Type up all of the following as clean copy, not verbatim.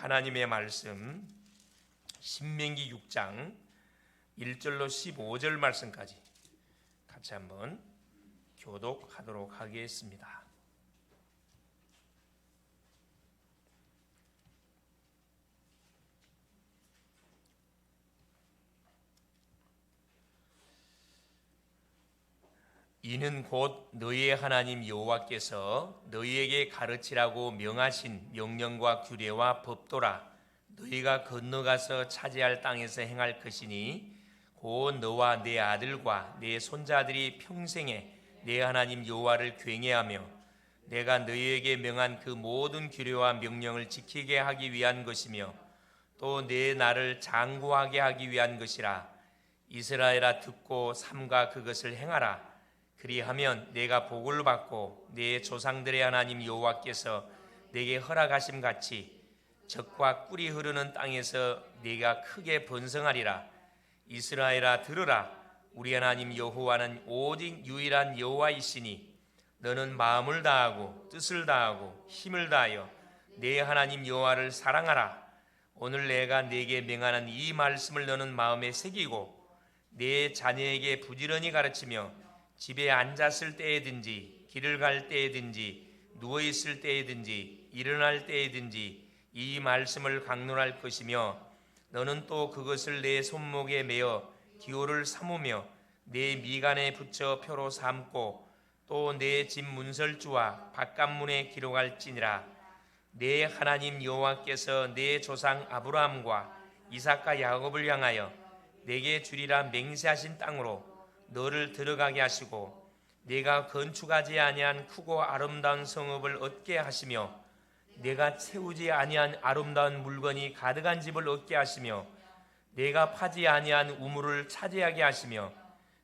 하나님의 말씀 신명기 6장 1절로 15절 말씀까지 같이 한번 교독하도록 하겠습니다. 이는 곧 너희의 하나님 여호와께서 너희에게 가르치라고 명하신 명령과 규례와 법도라. 너희가 건너가서 차지할 땅에서 행할 것이니 곧 너와 네 아들과 네 손자들이 평생에 네 하나님 여호와를 경외하며 내가 너희에게 명한 그 모든 규례와 명령을 지키게 하기 위한 것이며 또 내 나를 장구하게 하기 위한 것이라. 이스라엘아, 듣고 삼가 그것을 행하라. 그리하면 내가 복을 받고 내 조상들의 하나님 여호와께서 내게 허락하심 같이 젖과 꿀이 흐르는 땅에서 네가 크게 번성하리라. 이스라엘아, 들으라. 우리 하나님 여호와는 오직 유일한 여호와이시니 너는 마음을 다하고 뜻을 다하고 힘을 다하여 내 하나님 여호와를 사랑하라. 오늘 내가 네게 명하는 이 말씀을 너는 마음에 새기고 내 자녀에게 부지런히 가르치며 집에 앉았을 때에든지 길을 갈 때에든지 누워있을 때에든지 일어날 때에든지 이 말씀을 강론할 것이며 너는 또 그것을 내 손목에 매어 기호를 삼으며 내 미간에 붙여 표로 삼고 또 내 집 문설주와 바깥문에 기록할지니라. 내 하나님 여호와께서 내 조상 아브라함과 이삭과 야곱을 향하여 내게 주리라 맹세하신 땅으로 너를 들어가게 하시고 내가 건축하지 아니한 크고 아름다운 성읍을 얻게 하시며 내가 채우지 아니한 아름다운 물건이 가득한 집을 얻게 하시며 내가 파지 아니한 우물을 차지하게 하시며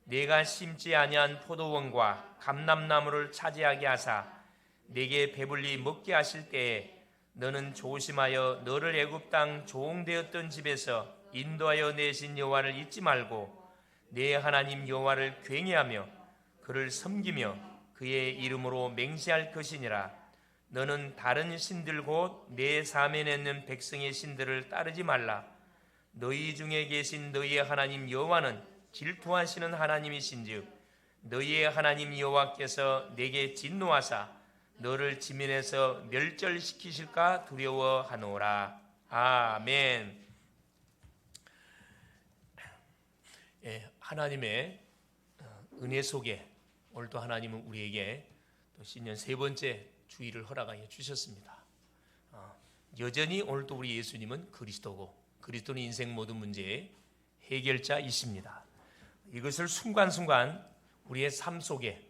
내가 심지 아니한 포도원과 감람나무를 차지하게 하사 내게 배불리 먹게 하실 때에 너는 조심하여 너를 애굽 땅 종되었던 집에서 인도하여 내신 여호와를 잊지 말고 내 하나님 여호와를 경외하며 그를 섬기며 그의 이름으로 맹세할 것이니라. 너는 다른 신들 곧 내 사면에 있는 백성의 신들을 따르지 말라. 너희 중에 계신 너희의 하나님 여호와는 질투하시는 하나님이신즉 너희의 하나님 여호와께서 내게 진노하사 너를 지면에서 멸절시키실까 두려워하노라. 아멘. 하나님의 은혜 속에 오늘도 하나님은 우리에게 또 신년 세 번째 주일을 허락하여 주셨습니다. 여전히 오늘도 우리 예수님은 그리스도고 그리스도는 인생 모든 문제의 해결자이십니다. 이것을 순간순간 우리의 삶 속에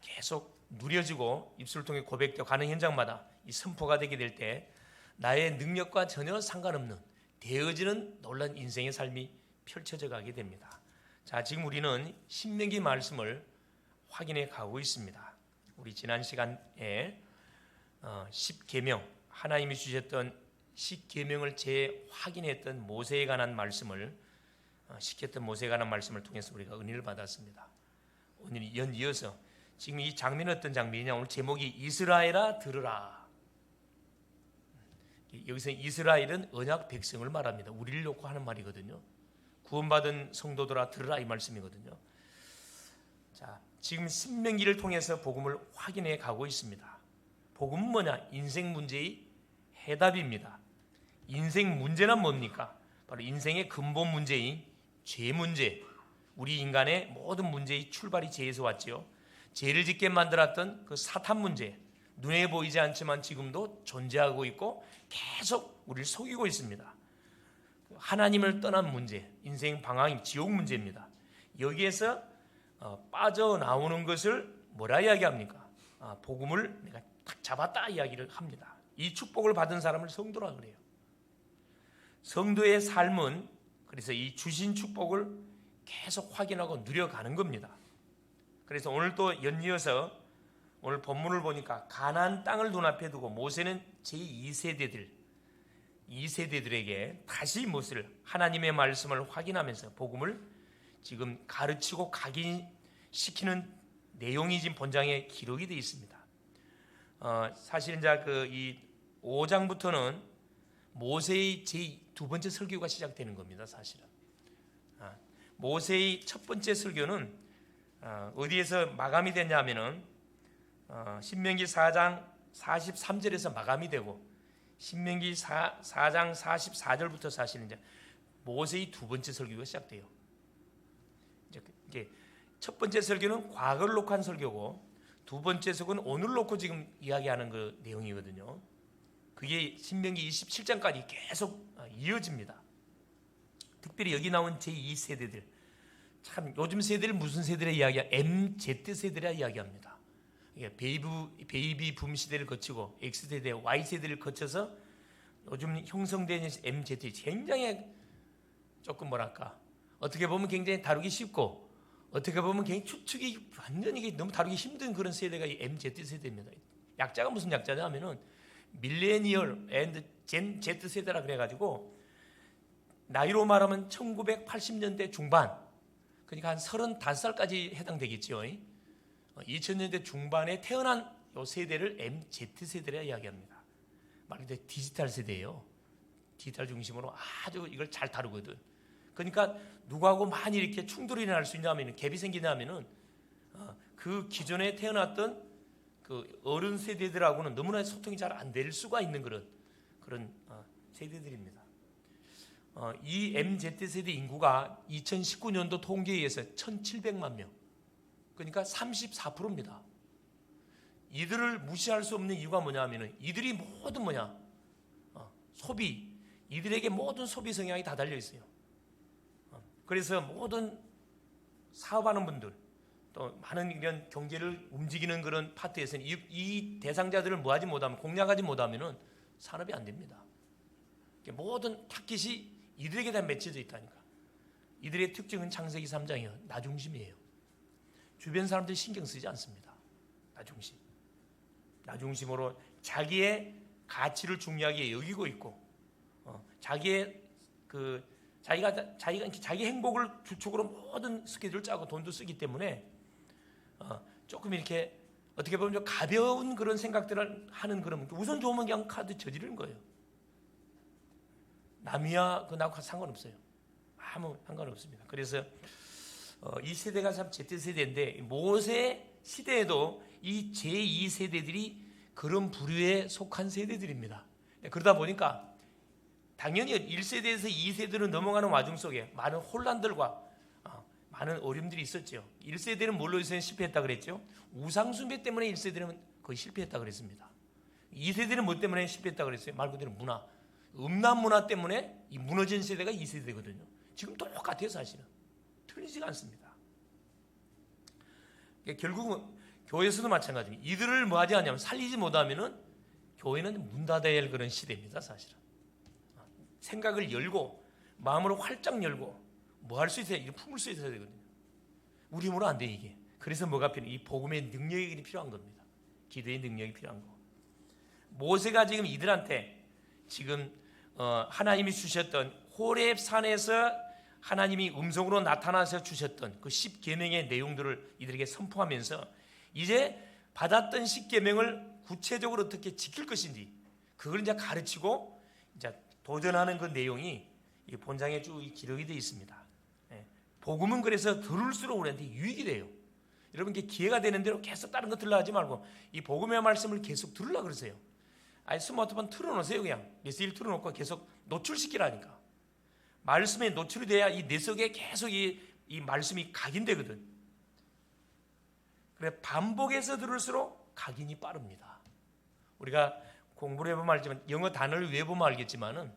계속 누려지고 입술을 통해 고백되어 가는 현장마다 이 선포가 되게 될 때 나의 능력과 전혀 상관없는 되어지는 놀라운 인생의 삶이 펼쳐져 가게 됩니다. 자, 지금 우리는 신명기 말씀을 확인해 가고 있습니다. 우리 지난 시간에 10계명, 하나님이 주셨던 10계명을 재확인했던 모세에 관한 말씀을 시켰던 모세에 관한 말씀을 통해서 우리가 은혜를 받았습니다. 오늘 연이어서 지금 이 장면은 어떤 장면이냐? 오늘 제목이 이스라엘아 들으라. 여기서 이스라엘은 언약 백성을 말합니다. 우리를 놓고 하는 말이거든요. 구원받은 성도들아 들으라 이 말씀이거든요. 자, 지금 신명기를 통해서 복음을 확인해 가고 있습니다. 복음은 뭐냐? 인생 문제의 해답입니다. 인생 문제란 뭡니까? 바로 인생의 근본 문제인 죄 문제. 우리 인간의 모든 문제의 출발이 죄에서 왔지요. 죄를 짓게 만들었던 그 사탄 문제, 눈에 보이지 않지만 지금도 존재하고 있고 계속 우리를 속이고 있습니다. 하나님을 떠난 문제, 인생 방황이 지옥 문제입니다. 여기에서 빠져나오는 것을 뭐라 이야기합니까? 복음을 내가 딱 잡았다 이야기를 합니다. 이 축복을 받은 사람을 성도라 그래요. 성도의 삶은 그래서 이 주신 축복을 계속 확인하고 누려가는 겁니다. 그래서 오늘 또 연이어서 오늘 본문을 보니까 가나안 땅을 눈앞에 두고 모세는 제2세대들에게 다시 무엇을 하나님의 말씀을 확인하면서 복음을 지금 가르치고 각인시키는 내용이 지금 본장에 기록이 되어 있습니다. 사실 이제 이 5장부터는 모세의 제 두 번째 설교가 시작되는 겁니다. 사실은 모세의 첫 번째 설교는 어디에서 마감이 됐냐면은 신명기 4장 43절에서 마감이 되고 신명기 4장 44절부터 사실은 이제 모세의 두 번째 설교가 시작돼요. 이제 첫 번째 설교는 과거를 놓고 한 설교고 두 번째 설교는 오늘 놓고 지금 이야기하는 그 내용이거든요. 그게 신명기 27장까지 계속 이어집니다. 특별히 여기 나온 제2세대들, 참 요즘 세대를 무슨 세대라 이야기야? MZ세대라 이야기합니다. 베이비 붐 시대를 거치고 X세대, Y세대를 거쳐서 요즘 형성된 MZ, 굉장히 조금 뭐랄까, 어떻게 보면 굉장히 다루기 쉽고 어떻게 보면 굉장히 추측이 완전히 너무 다루기 힘든 그런 세대가 이 MZ세대입니다. 약자가 무슨 약자냐 하면은 밀레니얼 앤드 젠 Z세대라 그래가지고 나이로 말하면 1980년대 중반, 그러니까 한 35살까지 해당되겠죠. 2000년대 중반에 태어난 이 세대를 MZ세대라 이야기합니다. 말 그대로 디지털 세대예요. 디지털 중심으로 아주 이걸 잘 다루거든. 그러니까 누구하고 많이 이렇게 충돌이 날 수 있냐면, 갭이 생기냐면은 그 기존에 태어났던 그 어른 세대들하고는 너무나 소통이 잘 안 될 수가 있는 그런 세대들입니다. 이 MZ세대 인구가 2019년도 통계에 의해서 1,700만 명, 그러니까 34%입니다. 이들을 무시할 수 없는 이유가 뭐냐면은 이들이 모든 소비, 이들에게 모든 소비 성향이 다 달려 있어요. 그래서 모든 사업하는 분들, 또 많은 이런 경제를 움직이는 그런 파트에서는 이 대상자들을 뭐하지 못하면, 공략하지 못하면은 산업이 안 됩니다. 모든 타깃이 이들에게 다 맺혀져 있다니까. 이들의 특징은 창세기 3장이에요. 나 중심이에요. 주변 사람들이 신경 쓰지 않습니다. 나 중심. 나 중심으로 자기의 가치를 중요하게 여기고 있고, 자기의 자기 행복을 주축으로 모든 스케줄을 짜고 돈도 쓰기 때문에 조금 이렇게 어떻게 보면 좀 가벼운 그런 생각들을 하는, 그런 우선 좋으면 그냥 카드 저지르는 거예요. 남이야 그 나하고 상관없어요. 아무 상관없습니다. 그래서 이 세대가 참 Z세대인데, 모세 시대에도 이 제2세대들이 그런 부류에 속한 세대들입니다. 그러다 보니까 당연히 1세대에서 2세대로 넘어가는 와중 속에 많은 혼란들과 많은 어려움들이 있었죠. 1세대는 뭘로 해서 실패했다 그랬죠? 우상숭배 때문에 1세대는 거의 실패했다 그랬습니다. 2세대는 뭐 때문에 실패했다 그랬어요? 말 그대로 문화, 음란 문화 때문에 이 무너진 세대가 2세대거든요. 지금 똑같아요. 사실은 틀리지가 않습니다. 결국은 교회에서도 마찬가지입니다. 이들을 뭐 하지 않냐면, 살리지 못하면은 교회는 문 닫아야 할 그런 시대입니다. 사실은 생각을 열고 마음으로 활짝 열고 뭐 할 수 있어야, 이를 품을 수 있어야 되거든요. 우리 힘으로 안 돼 이게. 그래서 뭐가 필요해? 이 복음의 능력이 필요한 겁니다. 기도의 능력이 필요한 거. 모세가 지금 이들한테 지금 하나님이 주셨던 호렙 산에서 하나님이 음성으로 나타나서 주셨던 그 10계명의 내용들을 이들에게 선포하면서 이제 받았던 10계명을 구체적으로 어떻게 지킬 것인지 그걸 이제 가르치고 이제 도전하는 그 내용이 이 본장에 쭉 기록이 되어 있습니다. 복음은 그래서 들을수록 우리한테 유익이 돼요. 여러분, 기회가 되는 대로 계속 다른 거 들으려 하지 말고 이 복음의 말씀을 계속 들으려 그러세요. 아니, 스마트폰 틀어놓으세요. 그냥 메시지를 틀어놓고 계속 노출시키라니까. 말씀에 노출이 돼야 이 내 속에 계속 이 말씀이 각인되거든. 그래, 반복해서 들을수록 각인이 빠릅니다. 우리가 공부를 해보면 알지만, 영어 단어를 외우면 알겠지만은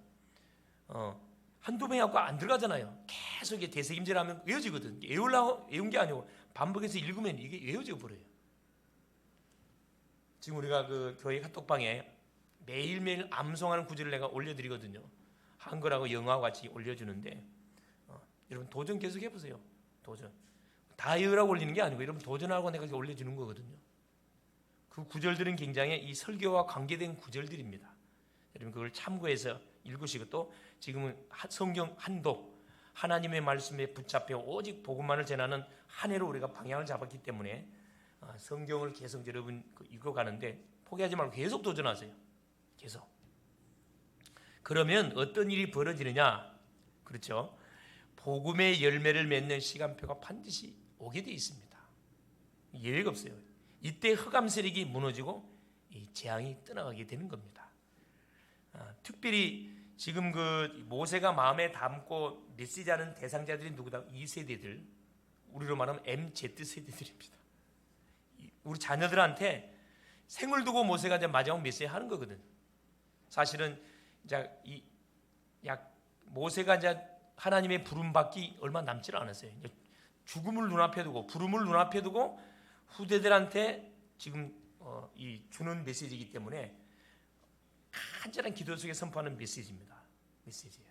한두 번 해갖고 안 들어가잖아요. 계속 이게 되새김질하면 외워지거든. 외운 게 아니고 반복해서 읽으면 이게 외워져 버려요. 지금 우리가 그 교회 카톡방에 매일매일 암송하는 구절을 내가 올려드리거든요. 한글하고 영어하고 같이 올려주는데 여러분 도전 계속 해보세요. 도전. 다 외우라고 올리는 게 아니고 여러분 도전하고 내가 올려주는 거거든요. 그 구절들은 굉장히 이 설교와 관계된 구절들입니다. 여러분 그걸 참고해서 읽으시고, 또 지금은 성경 한독, 하나님의 말씀에 붙잡혀 오직 복음만을 전하는 한 해로 우리가 방향을 잡았기 때문에 성경을 계속 여러분 읽어가는데 포기하지 말고 계속 도전하세요. 계속. 그러면 어떤 일이 벌어지느냐? 그렇죠? 복음의 열매를 맺는 시간표가 반드시 오게 돼 있습니다. 예외가 없어요. 이때 흑암 세력이 무너지고 이 재앙이 떠나가게 되는 겁니다. 특별히 지금 그 모세가 마음에 담고 메시지하는 대상자들이 누구다? 이 세대들, 우리로 말하면 MZ 세대들입니다. 우리 자녀들한테 생을 두고 모세가 이제 마지막 메시지 하는 거거든. 사실은 이제 모세가 이제 하나님의 부름 받기 얼마 남지 않았어요. 죽음을 눈앞에 두고 부름을 눈앞에 두고 후대들한테 지금 이 주는 메시지이기 때문에 간절한 기도 속에 선포하는 메시지입니다. 메시지예요.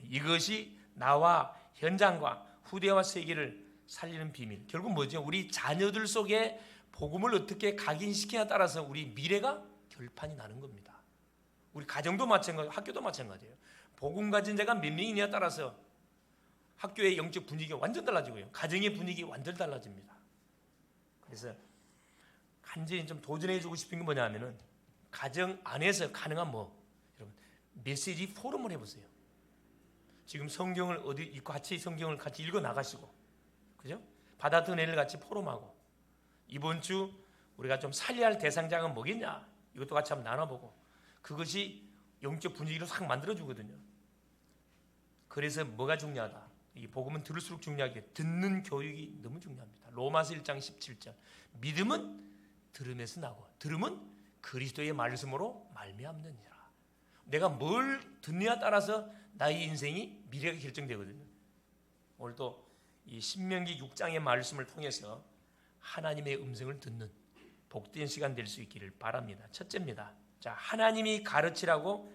이것이 나와 현장과 후대와 세계를 살리는 비밀. 결국 뭐죠? 우리 자녀들 속에 복음을 어떻게 각인시키냐에 따라서 우리 미래가 결판이 나는 겁니다. 우리 가정도 마찬가지고 학교도 마찬가지예요. 복음 가진 자가 몇 명이냐에 따라서 학교의 영적 분위기가 완전 달라지고요. 가정의 분위기 완전 달라집니다. 그래서 간절히 좀 도전해주고 싶은 게 뭐냐면은 가정 안에서 가능한 여러분 메시지 포럼을 해보세요. 지금 성경을 같이 성경을 같이 읽어 나가시고, 그죠? 받았던 애를 같이 포럼하고, 이번 주 우리가 좀 살려야 할 대상자가 뭐겠냐? 이것도 같이 한번 나눠보고, 그것이 영적 분위기를 확 만들어주거든요. 그래서 뭐가 중요하다? 이 복음은 들을수록 중요하게 듣는 교육이 너무 중요합니다. 로마서 1장 17절. 믿음은 들음에서 나고 들음은 그리스도의 말씀으로 말미암느니라. 내가 뭘 듣느냐에 따라서 나의 인생이 미래가 결정되거든요. 오늘 또 이 신명기 6장의 말씀을 통해서 하나님의 음성을 듣는 복된 시간 될 수 있기를 바랍니다. 첫째입니다. 자, 하나님이 가르치라고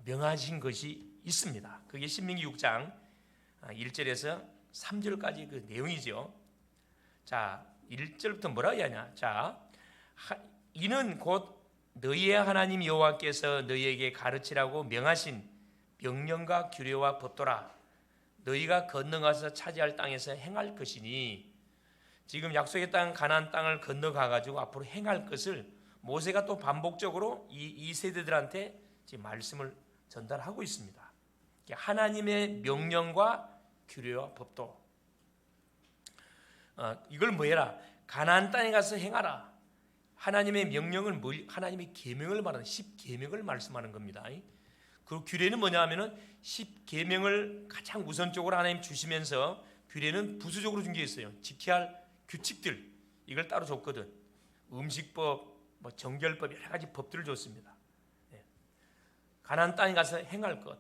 명하신 것이 있습니다. 그게 신명기 6장 1절에서 3절까지 그 내용이죠. 자, 1절부터 뭐라고 하냐? 자, 이는 곧 너희의 하나님 여호와께서 너희에게 가르치라고 명하신 명령과 규례와 법도라. 너희가 건너가서 차지할 땅에서 행할 것이니, 지금 약속의 땅 가나안 땅을 건너가 가지고 앞으로 행할 것을 모세가 또 반복적으로 이 세대들한테 지금 말씀을 전달하고 있습니다. 하나님의 명령과 규례와 법도. 이걸 뭐해라? 가나안 땅에 가서 행하라. 하나님의 명령을 하나님의 계명을 말하는 10계명을 말씀하는 겁니다. 그 규례는 뭐냐 하면은 10계명을 가장 우선적으로 하나님 주시면서 규례는 부수적으로 준 게 있어요. 지켜야 할 규칙들, 이걸 따로 줬거든. 음식법, 정결법, 여러 가지 법들을 줬습니다. 가나안 땅에 가서 행할 것,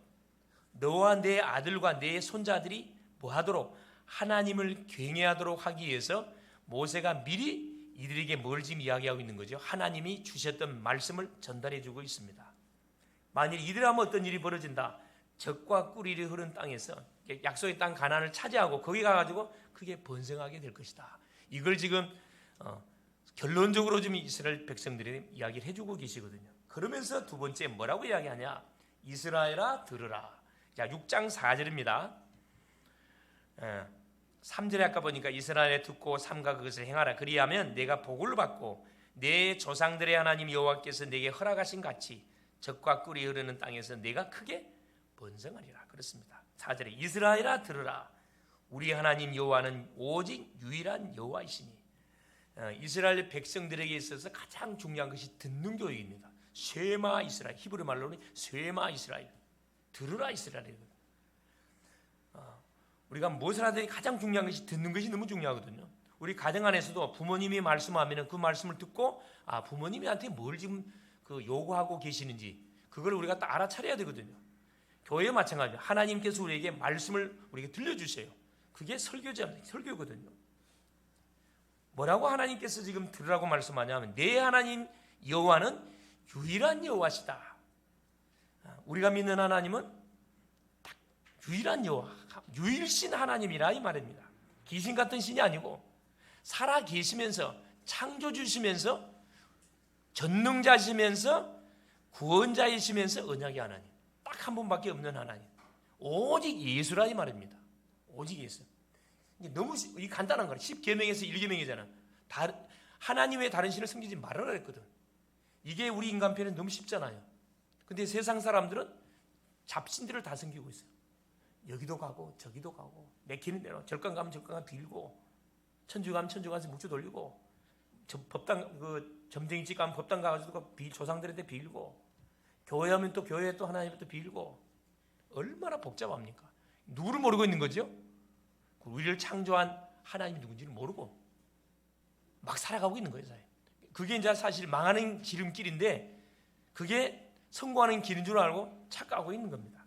너와 내 아들과 내 손자들이 뭐하도록 하나님을 경외하도록 하기 위해서 모세가 미리 이들에게 뭘 지금 이야기하고 있는 거죠? 하나님이 주셨던 말씀을 전달해주고 있습니다. 만일 이들 하면 어떤 일이 벌어진다? 적과 꿀이 흐른 땅에서 약속의 땅 가나안을 차지하고 거기 가가지고 그게 번성하게 될 것이다. 이걸 지금 결론적으로 지금 이스라엘 백성들이 이야기를 해주고 계시거든요. 그러면서 두 번째 뭐라고 이야기하냐? 이스라엘아 들으라. 자, 6장 4절입니다. 3절에 아까 보니까 이스라엘에 듣고 삼가 그것을 행하라. 그리하면 내가 복을 받고 내 조상들의 하나님 여호와께서 내게 허락하신 같이 적과 꿀이 흐르는 땅에서 내가 크게 번성하리라. 그렇습니다. 4절에 이스라엘아 들으라. 우리 하나님 여호와는 오직 유일한 여호와이시니. 이스라엘 백성들에게 있어서 가장 중요한 것이 듣는 교육입니다. 쉐마 이스라엘, 히브리 말로는 쉐마 이스라엘, 들으라 이스라엘이거든요. 우리가 무엇을 하든 가장 중요한 것이 듣는 것이 너무 중요하거든요. 우리 가정 안에서도 부모님이 말씀하면 그 말씀을 듣고 부모님한테 뭘 지금 요구하고 계시는지 그걸 우리가 딱 알아차려야 되거든요. 교회에 마찬가지예요. 하나님께서 우리에게 말씀을 우리에게 들려주세요. 그게 설교거든요. 뭐라고 하나님께서 지금 들으라고 말씀하냐면 내 하나님 여호와는 유일한 여호와시다. 우리가 믿는 하나님은 딱 유일한 여호와, 유일신 하나님이라 이 말입니다. 귀신 같은 신이 아니고 살아 계시면서 창조주시면서 전능자시면서 구원자이시면서 언약의 하나님, 딱 한 분밖에 없는 하나님, 오직 예수라 이 말입니다. 오직 예수. 너무 간단한 거야. 10계명에서 1계명이잖아. 하나님 외에 다른 신을 섬기지 말아라 했거든. 이게 우리 인간편에 너무 쉽잖아요. 근데 세상 사람들은 잡신들을 다 섬기고 있어요. 여기도 가고 저기도 가고 내키는 대로 절간 가면 절간 가 빌고 천주 가면 천주 가서 묵주 돌리고 법당 그 점쟁이집 가면 법당 가가지고 조상들한테 빌고 교회 하면 또 교회에 또 하나님한테 빌고 얼마나 복잡합니까? 누구를 모르고 있는 거죠? 우리를 창조한 하나님이 누군지를 모르고 막 살아가고 있는 거예요. 그게 이제 사실 망하는 지름길인데 그게 성공하는 길인 줄 알고 착각하고 있는 겁니다.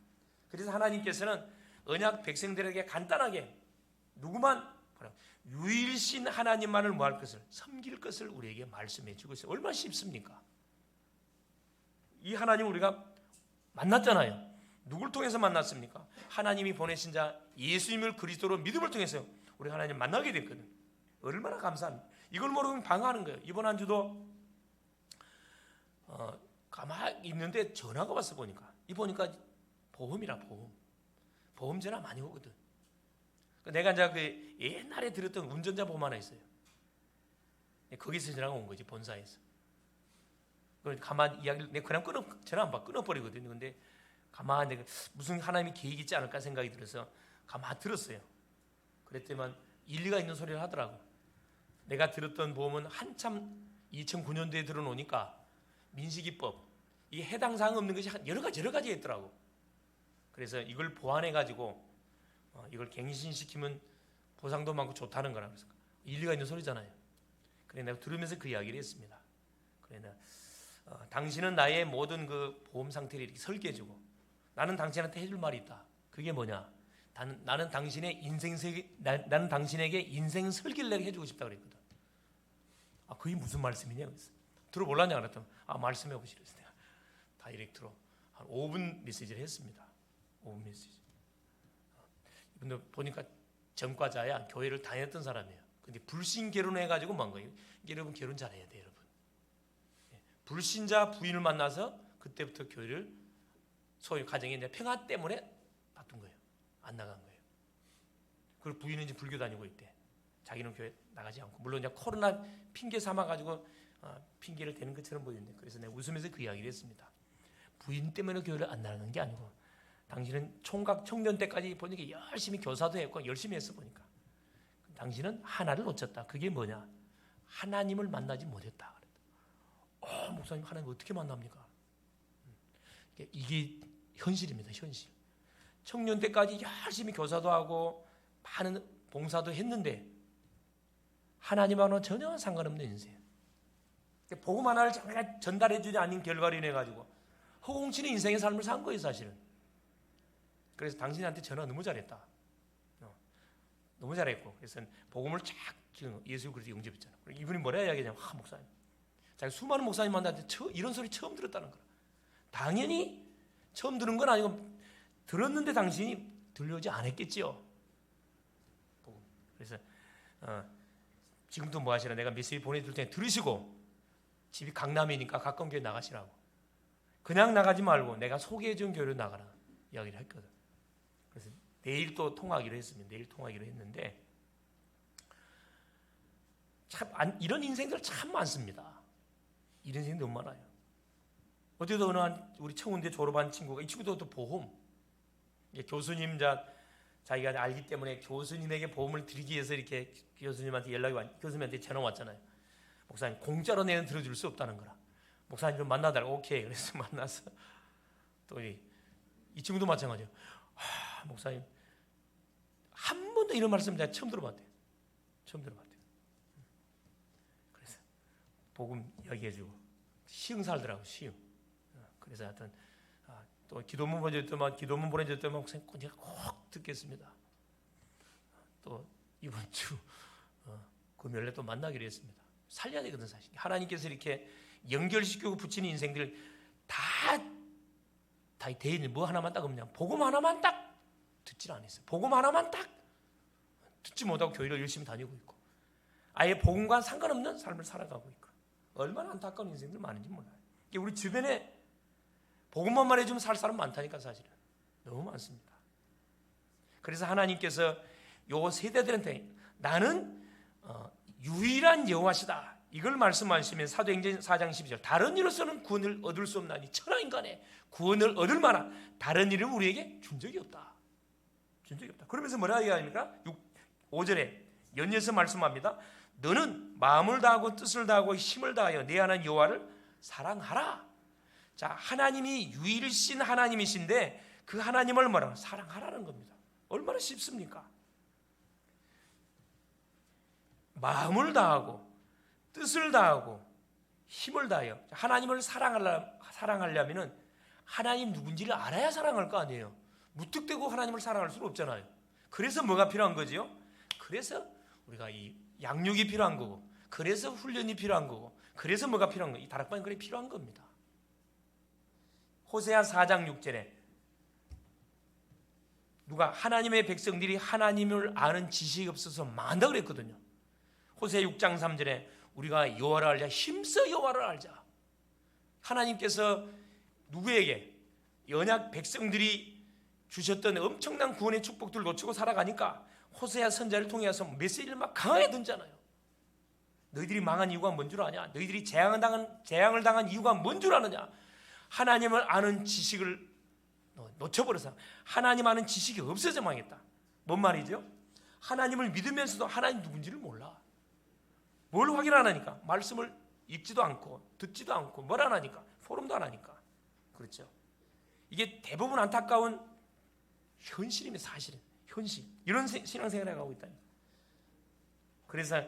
그래서 하나님께서는 언약 백성들에게 간단하게 누구만 유일신 하나님만을 뭐할 것을 섬길 것을 우리에게 말씀해 주고 있어요. 얼마나 쉽습니까? 이 하나님 우리가 만났잖아요. 누굴 통해서 만났습니까? 하나님이 보내신 자 예수님을 그리스도로 믿음을 통해서 우리 하나님 만나게 됐거든. 얼마나 감사합니다. 이걸 모르면 방황하는 거예요. 이번 한 주도 가만히 있는데 전화가 왔어 보니까 보험이라 보험 전화 많이 오거든. 내가 이제 그 옛날에 들었던 운전자 보험 하나 있어요. 거기서 전화가 온 거지, 본사에서. 가만히 이야기를 내가 그냥 전화 안 받고 끊어버리거든요. 근데 가만히 내가 무슨 하나님이 계획이 있지 않을까 생각이 들어서 가만히 들었어요. 그랬더니 일리가 있는 소리를 하더라고. 내가 들었던 보험은 한참 2009년도에 들어놓으니까 민식이법 이 해당 사항 없는 것이 여러 가지 있더라고. 그래서 이걸 보완해가지고 이걸 갱신시키면 보상도 많고 좋다는 거라. 그래서 일리가 있는 소리잖아요. 그래 내가 들으면서 그 이야기를 했습니다. 그래 내가 당신은 나의 모든 그 보험 상태를 이렇게 설계해주고 나는 당신한테 해줄 말이 있다. 그게 뭐냐? 나는 나는 당신에게 인생 설계를 내가 해주고 싶다 그랬거든. 그게 무슨 말씀이냐? 그랬어. 들어볼라냐 그랬더니 말씀해 보시랬어요. 내가 다이렉트로 한 5분 메시지를 했습니다. 5분 메시지. 이분도 보니까 전과자야. 교회를 다녔던 사람이에요. 근데 불신 결혼해가지고 만 거예요. 여러분 결혼 잘해야 돼요, 여러분. 불신자 부인을 만나서 그때부터 교회를 소위 가정에 이제 평화 때문에 다툰 거예요. 안 나간 거예요. 그리고 부인은 이제 불교 다니고 있대. 자기는 교회 나가지 않고 물론 이제 코로나 핑계 삼아가지고 핑계를 대는 것처럼 보이는데 그래서 내가 웃으면서 그 이야기를 했습니다. 부인 때문에 교회를 안 나가는 게 아니고 당신은 총각 청년 때까지 보니까 열심히 교사도 했고 열심히 했어 보니까 당신은 하나를 놓쳤다. 그게 뭐냐? 하나님을 만나지 못했다. 목사님 하나님 어떻게 만납니까? 이게 현실입니다. 현실. 청년 때까지 열심히 교사도 하고 많은 봉사도 했는데 하나님하고는 전혀 상관없는 인생. 복음 하나를 전달해 주지 않은 결과로 인해 가지고 허공치는 인생의 삶을 산 거예요, 사실은. 그래서 당신한테 전화 너무 잘했다. 너무 잘했고 그래서 복음을 쫙 예수 그리스도 영접했잖아. 이분이 뭐라 이야기하냐? 목사님. 자기 수많은 목사님 만났는데 이런 소리 처음 들었다는 거야. 당연히 처음 들은 건 아니고 들었는데 당신이 들려오지 않았겠지요. 그래서 지금도 뭐 하시나 내가 메시지 보내줄 테니 들으시고 집이 강남이니까 가까운 교회 나가시라고. 그냥 나가지 말고 내가 소개해준 교회로 나가라 이야기를 했거든. 그래서 내일 또 통화하기로 했습니다. 내일 통화하기로 했는데 참 이런 인생들 참 많습니다. 이런 인생 너무 많아요. 어제도 어느 우리 청운대 졸업한 친구가 이 친구도 또 보험 교수님 자기가 알기 때문에 교수님에게 보험을 드리기 위해서 이렇게 교수님한테 교수님한테 전화 왔잖아요. 목사님 공짜로 내는 들어줄 수 없다는 거라. 목사님 좀 만나달라고. 오케이. 그래서 만나서 또 이 친구도 마찬가지예요. 목사님 한 번도 이런 말씀 내가 처음 들어봤대요. 그래서 복음 이야기해주고 시흥 살더라고. 시흥. 그래서 하여튼 또 기도문 보내줬더만 목사님 제가 꼭 듣겠습니다. 또 이번 주 금요일에 또 만나기로 했습니다. 살려야 되거든 사실. 하나님께서 이렇게 연결시키고 붙이는 인생들 다 대인이 뭐 하나만 딱 없냐? 복음 하나만 딱 듣질 않았어요. 복음 하나만 딱 듣지 못하고 교회를 열심히 다니고 있고 아예 복음과 상관없는 삶을 살아가고 있고 얼마나 안타까운 인생들 많은지 몰라요. 우리 주변에 복음만 말해주면 살 사람 많다니까 사실은 너무 많습니다. 그래서 하나님께서 요 세대들한테 나는 유일한 여호와시다 이걸 말씀하시면 사도행전 4장 12절 다른 일로서는 구원을 얻을 수 없나니 천하인간에 구원을 얻을 만한 다른 일을 우리에게 준 적이 없다. 준 적이 없다. 그러면서 뭐라 이야기합니까? 5절에 연이어서 말씀합니다. 너는 마음을 다하고 뜻을 다하고 힘을 다하여 내 하나님 여호와를 사랑하라. 자, 하나님이 유일신 하나님이신데 그 하나님을 뭐라고? 사랑하라는 겁니다. 얼마나 쉽습니까? 마음을 다하고 뜻을 다하고 힘을 다하여 하나님을 사랑하려면 하나님 누군지를 알아야 사랑할 거 아니에요. 무턱대고 하나님을 사랑할 수는 없잖아요. 그래서 뭐가 필요한 거죠? 그래서 우리가 이 양육이 필요한 거고, 그래서 훈련이 필요한 거고, 그래서 뭐가 필요한 거예요? 이 다락방이 그래 필요한 겁니다. 호세아 4장 6절에 누가 하나님의 백성들이 하나님을 아는 지식이 없어서 망한다 그랬거든요. 호세아 6장 3절에 우리가 여호와를 알자, 힘써 여호와를 알자. 하나님께서 누구에게 언약 백성들이 주셨던 엄청난 구원의 축복들을 놓치고 살아가니까 호세아 선지자를 통해서 메시지를 막 강하게 던잖아요. 너희들이 망한 이유가 뭔 줄 아냐? 너희들이 재앙을 당한 이유가 뭔 줄 아느냐? 하나님을 아는 지식을 놓쳐버려서 하나님 아는 지식이 없어져 망했다. 뭔 말이죠? 하나님을 믿으면서도 하나님 누군지를 몰라. 뭘 확인 안 하니까? 말씀을 읽지도 않고 듣지도 않고 뭘 안 하니까? 포럼도 안 하니까. 그렇죠? 이게 대부분 안타까운 현실입니다. 사실은 현실. 이런 신앙생활을 하고 있다니까. 그래서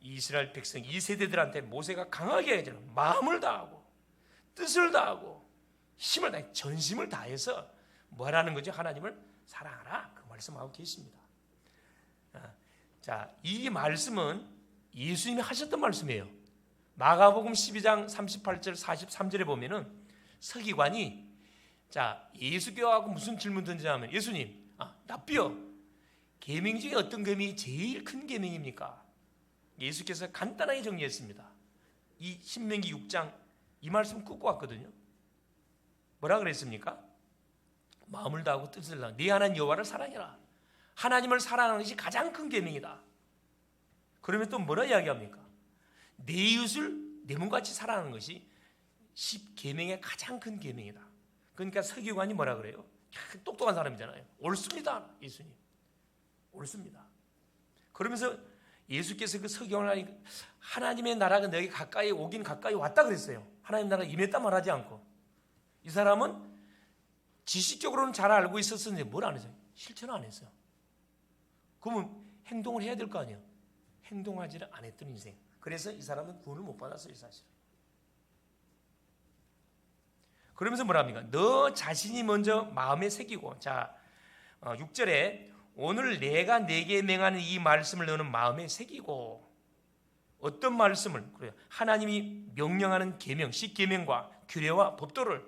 이스라엘 백성 2세대들한테 모세가 강하게 해주는 마음을 다하고 뜻을 다하고 힘을 다해 전심을 다해서 뭐라는 거죠? 하나님을 사랑하라. 그 말씀하고 계십니다. 자, 이 말씀은 예수님이 하셨던 말씀이에요. 마가복음 12장 38절 43절에 보면은 서기관이 자, 예수께하고 무슨 질문 던지냐면 예수님, 납비요. 계명 중에 어떤 계명이 제일 큰 계명입니까? 예수께서 간단하게 정리했습니다. 이 신명기 6장 이 말씀 끊고 왔거든요. 뭐라 그랬습니까? 마음을 다하고 뜻을 다하고 네 하나님 여호와를 사랑해라. 하나님을 사랑하는 것이 가장 큰 계명이다. 그러면 또 뭐라 이야기합니까? 내 이웃을 내 몸같이 사랑하는 것이 10계명의 가장 큰 계명이다. 그러니까 서기관이 뭐라 그래요? 똑똑한 사람이잖아요. 옳습니다. 예수님. 옳습니다. 그러면서 예수께서 그 서기관이 하나님의 나라가 너에게 가까이 오긴 가까이 왔다 그랬어요. 하나님 나라가 임했다 말하지 않고. 이 사람은 지식적으로는 잘 알고 있었는데 뭘 안 했어요? 실천을 안 했어요. 그러면 행동을 해야 될 거 아니에요. 행동하지를 안 했던 인생. 그래서 이 사람은 구원을 못 받았어요. 사실. 그러면서 뭐랍니까? 너 자신이 먼저 마음에 새기고. 자, 6절에 오늘 내가 네게 명하는 이 말씀을 너는 마음에 새기고. 어떤 말씀을? 그래요. 하나님이 명령하는 계명, 10계명과 규례와 법도를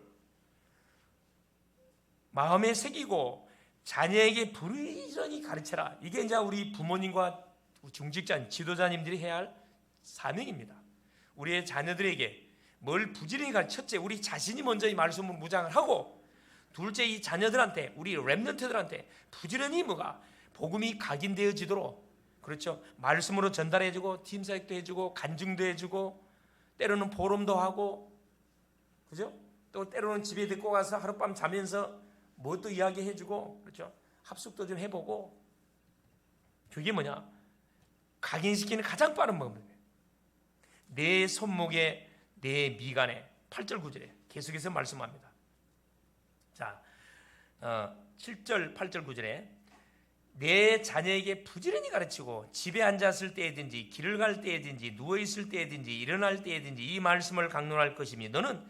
마음에 새기고 자녀에게 부지런히 가르쳐라. 이게 이제 우리 부모님과 중직자, 지도자님들이 해야 할 사명입니다. 우리의 자녀들에게 뭘 부지런히 가르쳐. 첫째, 우리 자신이 먼저 이 말씀을 무장을 하고, 둘째, 이 자녀들한테, 우리 렘넌트들한테 부지런히 뭐가 복음이 각인되어지도록, 그렇죠? 말씀으로 전달해주고, 팀사역도 해주고, 간증도 해주고, 때로는 포럼도 하고, 그죠? 또 때로는 집에 데리고 가서 하룻밤 자면서 뭐 또 이야기해주고, 그렇죠? 합숙도 좀 해보고. 그게 뭐냐? 각인시키는 가장 빠른 방법이에요. 내 손목에 내 미간에 8절 9절에 계속해서 말씀합니다. 자, 7절 8절 9절에 내 자녀에게 부지런히 가르치고 집에 앉았을 때든지 길을 갈 때든지 누워있을 때든지 일어날 때든지 이 말씀을 강론할 것이며 너는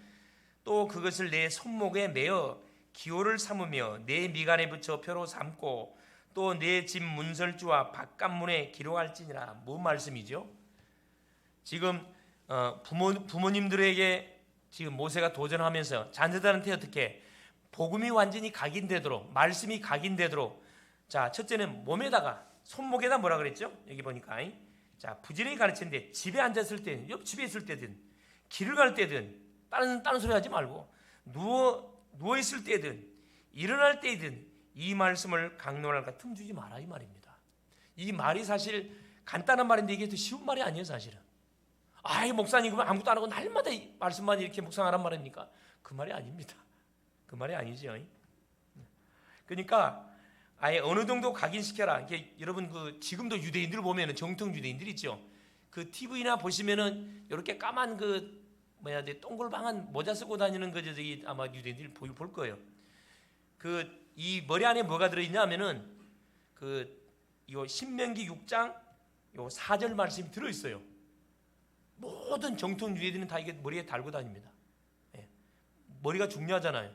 또 그것을 내 손목에 매어 기호를 삼으며 내 미간에 붙여 표로 삼고 또 내 집 문설주와 바깥문에 기록할지니라. 뭔 말씀이죠? 지금 부모님들에게 지금 모세가 도전하면서 자녀들한테 어떻게 복음이 완전히 각인되도록, 말씀이 각인되도록, 자, 첫째는 몸에다가 손목에다 뭐라 그랬죠? 여기 보니까 자, 부지런히 가르치는데 집에 앉았을 때, 집에 있을 때든 길을 갈 때든 다른 소리 하지 말고 누워 있을 때든 일어날 때든 이 말씀을 강론할까 틈 주지 마라 이 말입니다. 이 말이 사실 간단한 말인데 이게 더 쉬운 말이 아니에요. 사실은 아이 목사님 그러면 아무것도 안 하고 날마다 이 말씀만 이렇게 묵상하란 말입니까? 그 말이 아닙니다. 그 말이 아니죠. 그러니까 아예 어느 정도 각인시켜라. 이게 여러분 그 지금도 유대인들 보면은 정통 유대인들 있죠. 그 TV나 보시면은 이렇게 까만 그 뭐야 동글방한 모자 쓰고 다니는 그 저기 아마 유대인들이 볼 거예요. 그 이 머리 안에 뭐가 들어있냐면은 요 신명기 6장 요 4절 말씀이 들어 있어요. 모든 정통 유대인들은 다 이게 머리에 달고 다닙니다. 예. 머리가 중요하잖아요.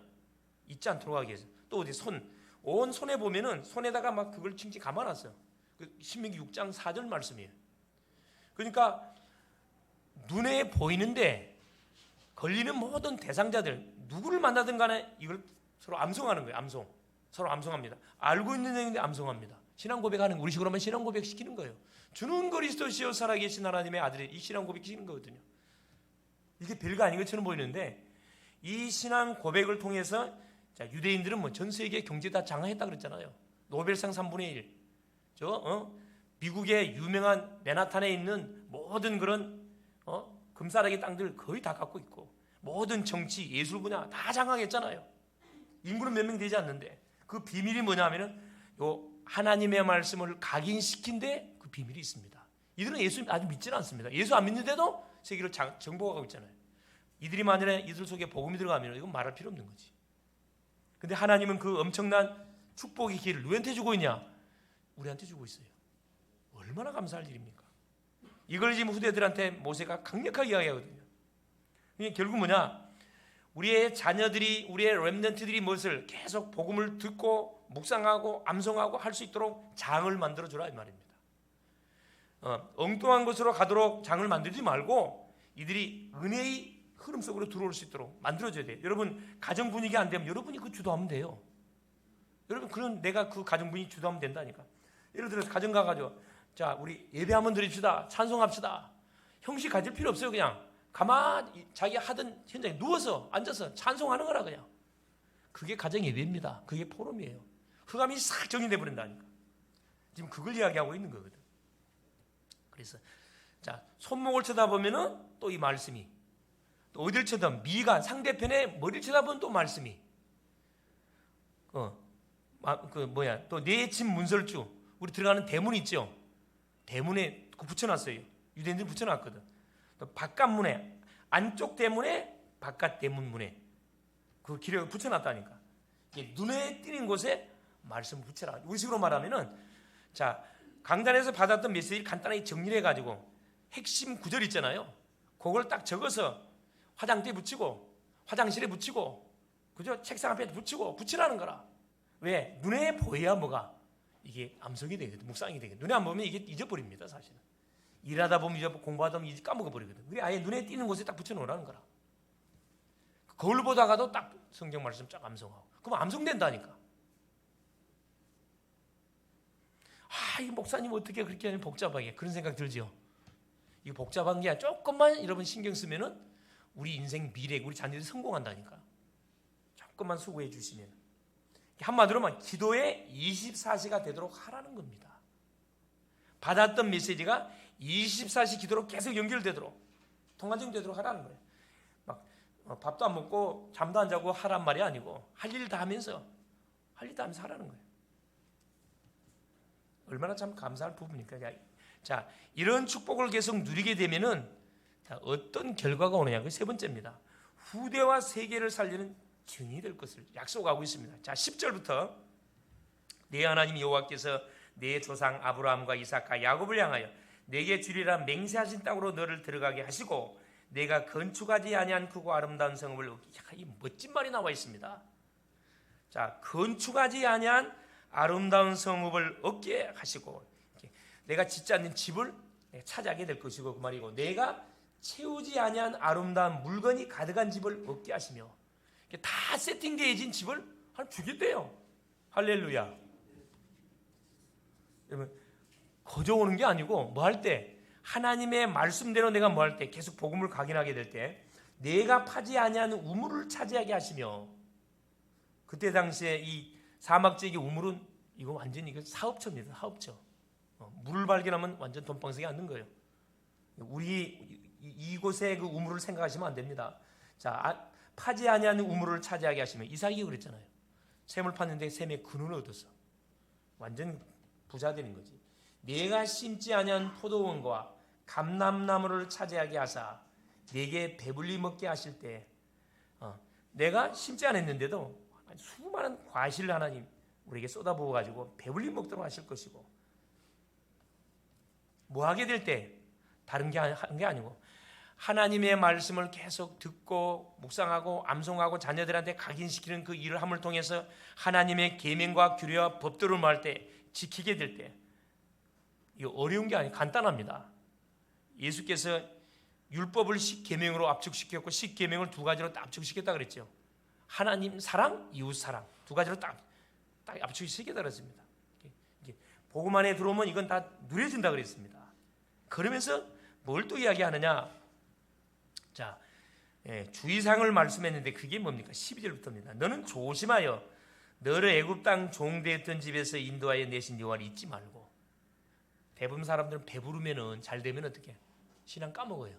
잊지 않도록 하기 위해서. 또 어디 온 손에 보면은 손에다가 막 그걸 칭칭 감아놨어요. 그 신명기 6장 4절 말씀이에요. 그러니까 눈에 보이는데 걸리는 모든 대상자들 누구를 만나든 간에 이걸 서로 암송하는 거예요. 서로 암송합니다. 알고 있는 얘기인데 암송합니다. 신앙 고백하는 거, 우리 식으로 하면 신앙 고백 시키는 거예요. 주는 그리스도시요 살아계신 하나님의 아들이 이 신앙 고백 시키는 거거든요. 이게 별거 아닌 것처럼 보이는데 이 신앙 고백을 통해서 자, 유대인들은 뭐 전 세계 경제 다 장악했다 그랬잖아요. 노벨상 3분의 1. 미국의 유명한 맨하탄에 있는 모든 그런 금싸라기 땅들 거의 다 갖고 있고 모든 정치, 예술 분야 다 장악했잖아요. 인구는 몇 명 되지 않는데 그 비밀이 뭐냐면은 요 하나님의 말씀을 각인시킨 데 그 비밀이 있습니다. 이들은 예수 아직 믿지는 않습니다. 예수 안 믿는데도 세계를 정복하고 있잖아요. 이들이 만약에 이들 속에 복음이 들어가면 이건 말할 필요 없는 거지. 근데 하나님은 그 엄청난 축복의 기회를 누구한테 주고 있냐? 우리한테 주고 있어요. 얼마나 감사할 일입니까? 이걸 지금 후대들한테 모세가 강력하게 이야기하거든요. 그러니까 결국 뭐냐? 우리의 자녀들이, 우리의 렘넌트들이 무엇을 계속 복음을 듣고 묵상하고 암송하고 할 수 있도록 장을 만들어주라 이 말입니다. 엉뚱한 곳으로 가도록 장을 만들지 말고 이들이 은혜의 흐름 속으로 들어올 수 있도록 만들어줘야 돼요. 여러분 가정 분위기 안 되면 여러분이 그 주도하면 돼요. 여러분 그런 내가 그 가정 분위기 주도하면 된다니까. 예를 들어서 가정 가가지고 자 우리 예배 한번 드립시다. 찬송합시다. 형식 가질 필요 없어요. 그냥 가만히 자기 하던 현장에 누워서 앉아서 찬송하는 거라 그냥. 그게 가정 예배입니다. 그게 포럼이에요. 흑암이 싹 정리돼 버린다니까. 지금 그걸 이야기하고 있는 거거든. 그래서 자 손목을 쳐다보면은 또 이 말씀이 또 어딜 쳐다보면 미간 상대편의 머리를 쳐다보면 또 말씀이 또 내 집 문설주 우리 들어가는 대문 있죠. 대문에 붙여놨어요. 유대인들이 붙여놨거든. 또 바깥문에 안쪽 대문에 바깥 대문 문에 그 기록을 붙여놨다니까. 이게 눈에 띄는 곳에 말씀을 붙여라. 우리 식으로 말하면은 자 강단에서 받았던 메시지를 간단하게 정리해 가지고 핵심 구절 있잖아요. 그걸 딱 적어서 화장대에 붙이고 화장실에 붙이고 그죠? 책상 앞에 붙이고 붙이라는 거라. 왜? 눈에 보여야 뭐가 이게 암송이 되거든. 묵상이 되거든. 눈에 안 보면 이게 잊어버립니다. 사실은 일하다 보면 잊어버리고 공부하다 보면 까먹어 버리거든. 그래 아예 눈에 띄는 곳에 딱 붙여놓으라는 거라. 거울 보다가도 딱 성경 말씀 쫙 암송하고 그럼 암송된다니까. 이 목사님 어떻게 그렇게 하면 복잡하게 그런 생각 들죠. 이거 복잡한 게 아니라 조금만 여러분 신경 쓰면은 우리 인생 미래 우리 자녀들이 성공한다니까. 조금만 수고해 주시면 한마디로만 기도의 24시가 되도록 하라는 겁니다. 받았던 메시지가 24시 기도로 계속 연결되도록 통한정되도록 하라는 거예요. 막 밥도 안 먹고 잠도 안 자고 하란 말이 아니고 할 일 다 하면서 하라는 거예요. 얼마나 참 감사할 부분입니까? 자, 이런 축복을 계속 누리게 되면은 자, 어떤 결과가 오느냐? 그 세 번째입니다. 후대와 세계를 살리는 증인이 될 것을 약속하고 있습니다. 자, 10절부터 내 하나님 여호와께서 내 조상 아브라함과 이삭과 야곱을 향하여 내게 주리라 맹세하신 땅으로 너를 들어가게 하시고 내가 건축하지 아니한 크고 아름다운 성읍을 이 멋진 말이 나와 있습니다. 자, 건축하지 아니한 아름다운 성읍을 얻게 하시고 내가 짓지 않는 집을 차지하게 될 것이고 그 말이고 내가 채우지 아니한 아름다운 물건이 가득한 집을 얻게 하시며 다 세팅되어진 집을 주겠대요. 할렐루야. 여러분 거저 오는 게 아니고 뭐 할 때 하나님의 말씀대로 내가 뭐 할 때 계속 복음을 각인하게 될 때 내가 파지 아니한 우물을 차지하게 하시며 그때 당시에 이 사막 지역의 우물은 이거 완전히 이거 사업처입니다. 사업처. 물을 발견하면 완전 돈방석이 앉는 거예요. 우리 이곳의 그 우물을 생각하시면 안 됩니다. 자, 파지 아니한 우물을 차지하게 하시면 이삭이 그랬잖아요. 샘을 팠는데 샘의 근원을 얻어서 완전 부자 되는 거지. 내가 심지 아니한 포도원과 감람나무를 차지하게 하사 내게 배불리 먹게 하실 때, 내가 심지 않았는데도 수많은 과실을 하나님 우리에게 쏟아부어 가지고 배불리 먹도록 하실 것이고, 뭐 하게 될 때 다른 게 한 게 아니고 하나님의 말씀을 계속 듣고 묵상하고 암송하고 자녀들한테 각인시키는 그 일을 함을 통해서 하나님의 계명과 규례와 법도를 말할 때 지키게 될 때, 이거 어려운 게 아니고 간단합니다. 예수께서 율법을 10계명으로 압축시켰고 10계명을 두 가지로 딱 압축시켰다 그랬죠. 하나님 사랑, 이웃 사랑 두 가지로 딱 압축시켰다 그랬습니다. 복음 안에 들어오면 이건 다 누려진다 그랬습니다. 그러면서 뭘 또 이야기하느냐? 자, 주의사항을 말씀했는데 그게 뭡니까? 12절부터입니다. 너는 조심하여 너를 애굽 땅 종되었던 집에서 인도하여 내신 여호와를 잊지 말고. 대부분 사람들은 배부르면은 잘 되면 어떻게? 신앙 까먹어요.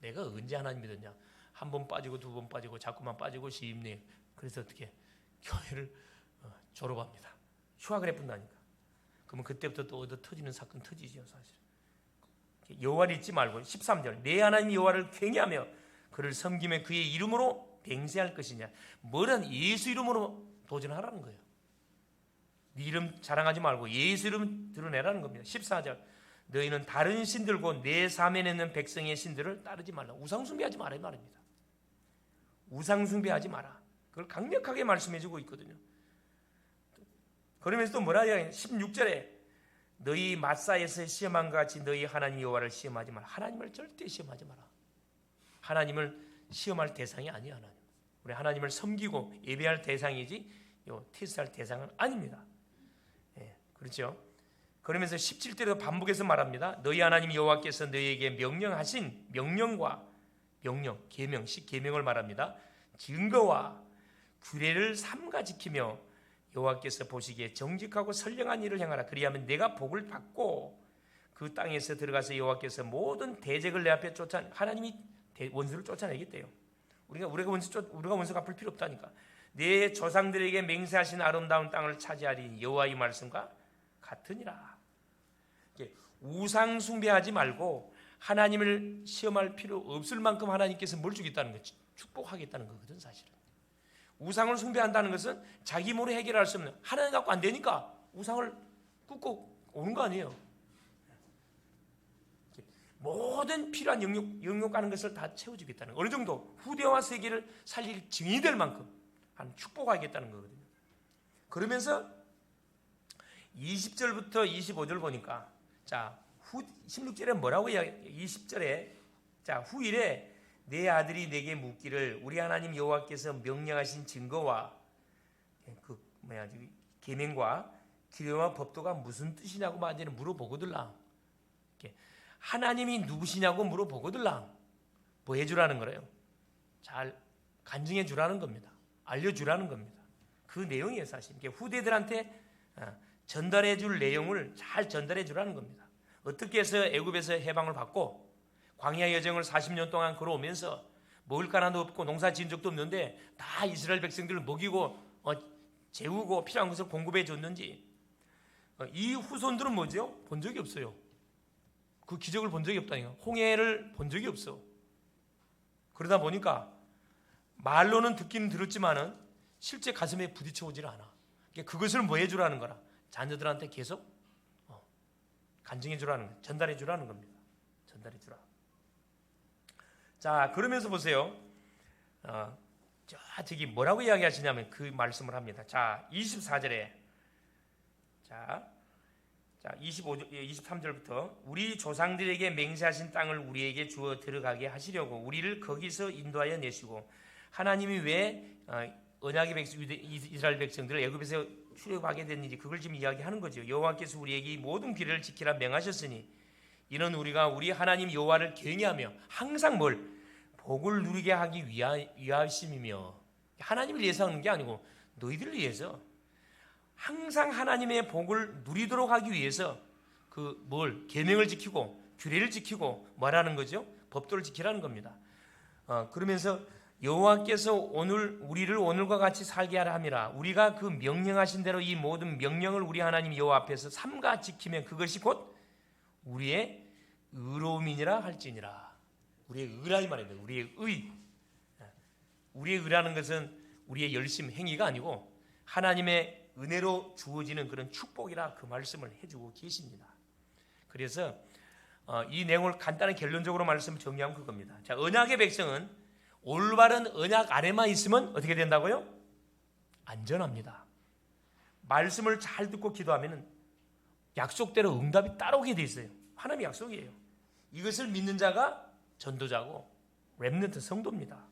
내가 언제 하나님 믿었냐? 한 번 빠지고 두 번 빠지고 자꾸만 빠지고 시임내. 그래서 어떻게? 교회를 졸업합니다. 휴학을 해본다니까. 그러면 그때부터 또 얻어 터지는 사건 터지죠, 사실. 여호와를 잊지 말고 13절 내 하나님 여호와를 경외하며 그를 섬기며 그의 이름으로 맹세할 것이냐. 뭐란 예수 이름으로 도전하라는 거예요. 네 이름 자랑하지 말고 예수 이름 드러내라는 겁니다. 14절 너희는 다른 신들고 내 사면에 있는 백성의 신들을 따르지 말라. 우상 숭배하지 말라 이 말입니다. 우상 숭배하지 마라. 그걸 강력하게 말씀해주고 있거든요. 그러면서 또 뭐라 해야 16절에 너희 마사에서 시험한 것 같이 너희 하나님 여호와를 시험하지 마라. 하나님을 절대 시험하지 마라. 하나님을 시험할 대상이 아니야. 하나님. 우리 하나님을 섬기고 예배할 대상이지 테스트할 대상은 아닙니다. 그렇죠? 그러면서 17절에도 반복해서 말합니다. 너희 하나님 여호와께서 너희에게 명령하신 명령과 명령, 계명, 10계명을 말합니다. 증거와 규례를 삼가 지키며 여호와께서 보시기에 정직하고 선량한 일을 행하라. 그리하면 내가 복을 받고 그 땅에서 들어가서 여호와께서 모든 대적을 내 앞에 하나님이 원수를 쫓아내겠대요. 우리가 원수 갚을 필요 없다니까. 내 조상들에게 맹세하신 아름다운 땅을 차지하리니 여호와의 말씀과 같으니라. 우상 숭배하지 말고 하나님을 시험할 필요 없을 만큼 하나님께서 뭘 주겠다는 거지. 축복하겠다는 거거든 사실은. 우상을 숭배한다는 것은 자기 몸으로 해결할 수 없는, 하나님 갖고 안 되니까 우상을 굽고 오는 거 아니에요. 모든 필요한 영역 가는 것을 다 채워주겠다는, 어느 정도 후대와 세계를 살릴 증인이 될 만큼 축복하겠다는 거거든요. 그러면서 20절부터 25절 보니까, 자 16절에 뭐라고 이야기해요? 20절에 자 후일에 내 아들이 내게 묻기를 우리 하나님 여호와께서 명령하신 증거와 계명과 규례와 법도가 무슨 뜻이냐고 만약에 물어보거들랑, 하나님이 누구시냐고 물어보거들랑 뭐 해주라는 거래요? 잘 간증해 주라는 겁니다. 알려주라는 겁니다. 그 내용이에요 사실. 후대들한테 전달해 줄 내용을 잘 전달해 주라는 겁니다. 어떻게 해서 애굽에서 해방을 받고 광야 여정을 40년 동안 걸어오면서 먹을 거 하나도 없고 농사 지은 적도 없는데 다 이스라엘 백성들을 먹이고 재우고 필요한 것을 공급해 줬는지, 이 후손들은 뭐죠? 본 적이 없어요. 그 기적을 본 적이 없다니까. 홍해를 본 적이 없어. 그러다 보니까 말로는 듣기는 들었지만은 실제 가슴에 부딪혀 오질 않아. 그것을 뭐 해주라는 거라? 자녀들한테 계속 간증해 주라는 거예요. 전달해 주라는 겁니다. 전달해 주라. 자, 그러면서 보세요. 저기 뭐라고 이야기하시냐면 그 말씀을 합니다. 자, 24절에 자 23절부터 우리 조상들에게 맹세하신 땅을 우리에게 주어 들어가게 하시려고 우리를 거기서 인도하여 내시고, 하나님이 왜 언약의 백성 이스라엘 백성들을 애굽에서 출애굽하게 됐는지 그걸 지금 이야기하는 거죠. 여호와께서 우리에게 모든 길을 지키라 명하셨으니 이는 우리가 우리 하나님 여호와를 경외하며 항상 뭘 복을 누리게 하기 위하심이며, 하나님을 위해서 하는 게 아니고 너희들을 위해서 항상 하나님의 복을 누리도록 하기 위해서 계명을 지키고 규례를 지키고 뭐라는 거죠? 법도를 지키라는 겁니다. 그러면서 여호와께서 우리를 오늘과 같이 살게 하라 함이라. 우리가 그 명령하신 대로 이 모든 명령을 우리 하나님 여호와 앞에서 삼가 지키면 그것이 곧 우리의 의로움이니라 할지니라. 우리의 의라 이 말입니다. 우리의 의. 우리의 의라는 것은 우리의 열심, 행위가 아니고 하나님의 은혜로 주어지는 그런 축복이라 그 말씀을 해주고 계십니다. 그래서 이 내용을 간단히 결론적으로 말씀을 정리하면 그겁니다. 자, 언약의 백성은 올바른 언약 안에만 있으면 어떻게 된다고요? 안전합니다. 말씀을 잘 듣고 기도하면 약속대로 응답이 따라오게 돼 있어요. 하나님의 약속이에요. 이것을 믿는 자가 전도자고 렘넌트 성도입니다.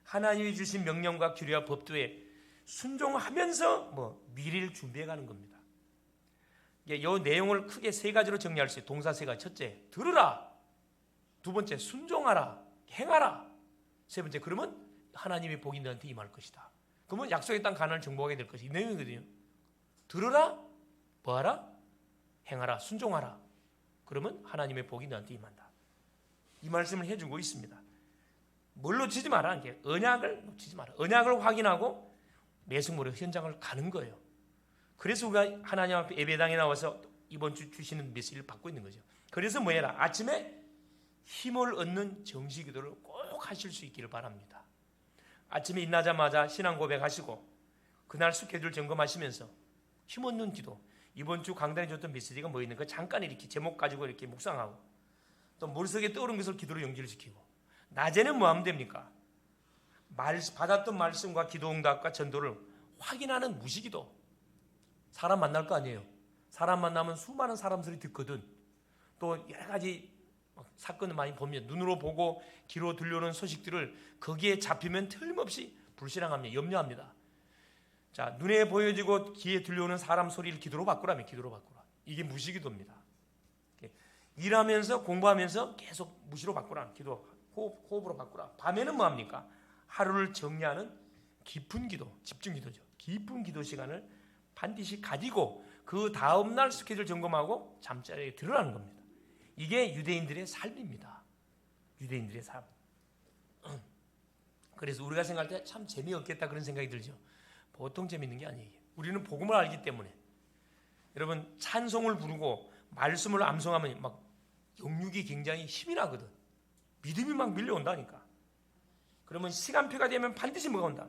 하나님이 주신 명령과 규례와 법도에 순종하면서 미래를 준비해가는 겁니다. 이 내용을 크게 세 가지로 정리할 수 있어요. 동사 세 가지. 첫째, 들으라. 두 번째, 순종하라. 행하라. 세 번째, 그러면 하나님의 복이 너한테 임할 것이다. 그러면 약속의 땅 가나안을 정복하게 될 것이 이 내용이거든요. 들으라, 뭐하라, 행하라, 순종하라. 그러면 하나님의 복이 너한테 임한다. 이 말씀을 해주고 있습니다. 뭘 놓치지 마라. 언약을 놓치지 마라. 언약을 확인하고 내승모로 현장을 가는 거예요. 그래서 우리가 하나님 앞에 예배당에 나와서 이번 주 주시는 메시지를 받고 있는 거죠. 그래서 뭐해라? 아침에 힘을 얻는 정시기도를 꼭 하실 수 있기를 바랍니다. 아침에 일어나자마자 신앙 고백하시고 그날 스케줄 점검하시면서 힘 얻는 기도. 이번 주 강단에 줬던 메시지가 뭐 있는가 잠깐 이렇게 제목 가지고 이렇게 묵상하고 또 머릿속에 떠오른 것을 기도로 연결시키고 낮에는 뭐 하면 됩니까? 받았던 말씀과 기도 응답과 전도를 확인하는 무시기도. 사람 만날 거 아니에요. 사람 만나면 수많은 사람 소리 듣거든. 또 여러 가지 사건을 많이 보면 눈으로 보고 귀로 들려오는 소식들을 거기에 잡히면 틀림없이 불신앙합니다. 염려합니다. 자, 눈에 보여지고 귀에 들려오는 사람 소리를 기도로 바꾸라면 기도로 바꾸라. 이게 무시기도입니다. 일하면서 공부하면서 계속 무시로 바꾸라. 기도 호흡으로 바꾸라. 밤에는 뭐합니까? 하루를 정리하는 깊은 기도, 집중 기도죠. 깊은 기도 시간을 반드시 가지고 그 다음날 스케줄 점검하고 잠자리에 들으라는 겁니다. 이게 유대인들의 삶입니다. 유대인들의 삶. 그래서 우리가 생각할 때 참 재미없겠다 그런 생각이 들죠. 보통 재미있는 게 아니에요. 우리는 복음을 알기 때문에. 여러분 찬송을 부르고 말씀을 암송하면 막 영육이 굉장히 힘이 나거든. 믿음이 막 밀려온다니까. 그러면 시간표가 되면 반드시 뭐가 온다?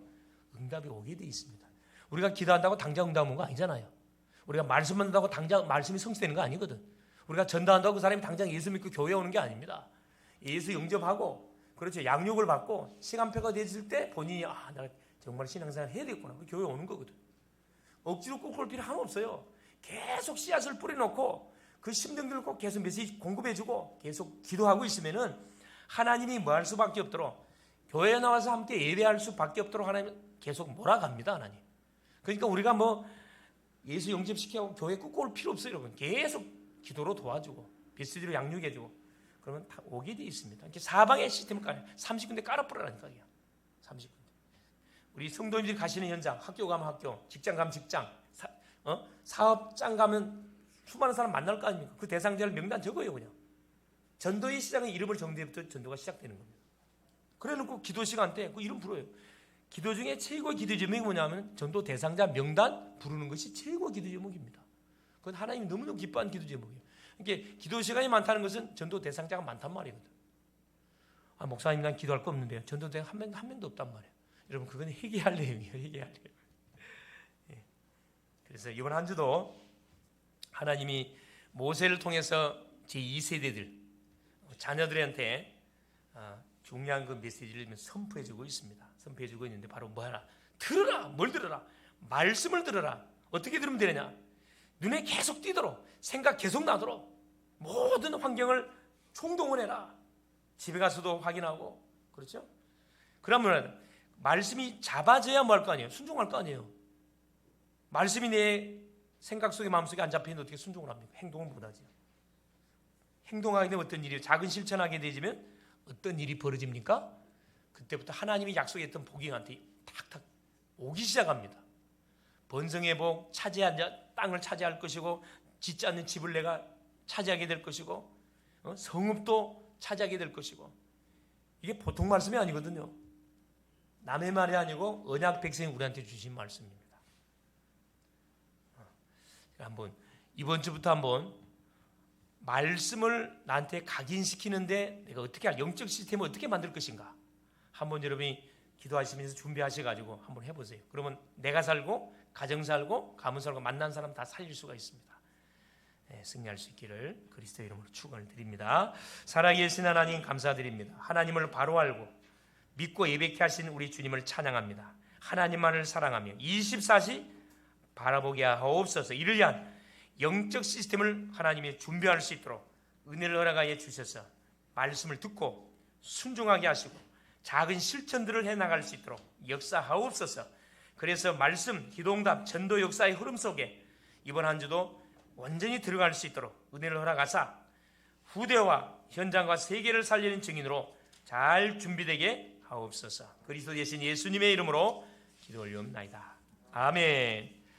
응답이 오게 돼 있습니다. 우리가 기도한다고 당장 응답 오는 거 아니잖아요. 우리가 말씀한다고 당장 말씀이 성취되는 거 아니거든. 우리가 전도한다고 그 사람이 당장 예수 믿고 교회에 오는 게 아닙니다. 예수 영접하고 그렇죠. 양육을 받고 시간표가 됐을 때 본인이 나 정말 신앙생활 해야 되겠구나. 그 교회에 오는 거거든. 억지로 꼭 올 필요 하나 없어요. 계속 씨앗을 뿌려놓고 그 심령들을 꼭 계속 메시지 공급해주고 계속 기도하고 있으면은 하나님이 뭐 할 수밖에 없도록 교회에 나와서 함께 예배할 수밖에 없도록 하나님 계속 몰아갑니다. 하나님. 그러니까 우리가 예수 영접시키고 교회 끄고 올 필요 없어요. 여러분. 계속 기도로 도와주고 메시지로 양육해주고 그러면 다 오게 돼 있습니다. 이렇게 사방에 시스템을 깔아요. 30군데 깔아뿌리라니까. 30군데. 우리 성도님들이 가시는 현장, 학교 가면 학교, 직장 가면 직장, 사업장 가면 수많은 사람 만날 거 아닙니까? 그 대상자를 명단 적어요. 그냥. 전도의 시작은 이름을 정대부터 전도가 시작되는 겁니다. 그래놓고 기도 시간 때 그 이름 불어요. 기도 중에 최고의 기도 제목이 뭐냐면 전도 대상자 명단 부르는 것이 최고의 기도 제목입니다. 그건 하나님이 너무너무 기뻐하는 기도 제목이에요. 그러니까 기도 시간이 많다는 것은 전도 대상자가 많단 말이거든. 목사님 난 기도할 거 없는데요. 전도 대상 한 명도 없단 말이에요. 여러분 그건 회개할 내용이에요. 회개할 내용. 예. 그래서 이번 한 주도 하나님이 모세를 통해서 제2세대들 자녀들한테 중요한 그 메시지를 선포해주고 있습니다. 선포해주고 있는데 바로 뭐하라? 들으라. 뭘 들으라? 말씀을 들으라. 어떻게 들으면 되느냐? 눈에 계속 띄도록 생각 계속 나도록 모든 환경을 총동원 해라. 집에 가서도 확인하고 그렇죠? 그러면 말씀이 잡아져야 뭐 할 거 아니에요? 순종할 거 아니에요? 말씀이 내 생각 속에 마음속에 안 잡히는데 어떻게 순종을 합니까? 행동을 못하죠. 행동하게 되면 어떤 일이 작은 실천하게 되면 어떤 일이 벌어집니까? 그때부터 하나님이 약속했던 복이 나한테 탁탁 오기 시작합니다. 번성의 복, 땅을 차지할 것이고 짓지 않는 집을 내가 차지하게 될 것이고 성읍도 차지하게 될 것이고 이게 보통 말씀이 아니거든요. 남의 말이 아니고 언약 백성이 우리한테 주신 말씀입니다. 한번 이번 주부터 한번 말씀을 나한테 각인시키는데 내가 어떻게 영적 시스템을 어떻게 만들 것인가 한번 여러분이 기도하시면서 준비하셔가지고 한번 해보세요. 그러면 내가 살고 가정 살고 가문 살고 만난 사람 다 살릴 수가 있습니다. 승리할 수 있기를 그리스도의 이름으로 축원을 드립니다. 살아계신 하나님 감사드립니다. 하나님을 바로 알고 믿고 예배케 하신 우리 주님을 찬양합니다. 하나님만을 사랑하며 24시 바라보게 하옵소서. 이를 위한 영적 시스템을 하나님이 준비할 수 있도록 은혜를 허락하여 주셔서 말씀을 듣고 순종하게 하시고 작은 실천들을 해나갈 수 있도록 역사하옵소서. 그래서 말씀, 기도응답, 전도 역사의 흐름 속에 이번 한 주도 완전히 들어갈 수 있도록 은혜를 허락하사 후대와 현장과 세계를 살리는 증인으로 잘 준비되게 하옵소서. 그리스도 되신 예수님의 이름으로 기도 올리옵나이다. 아멘.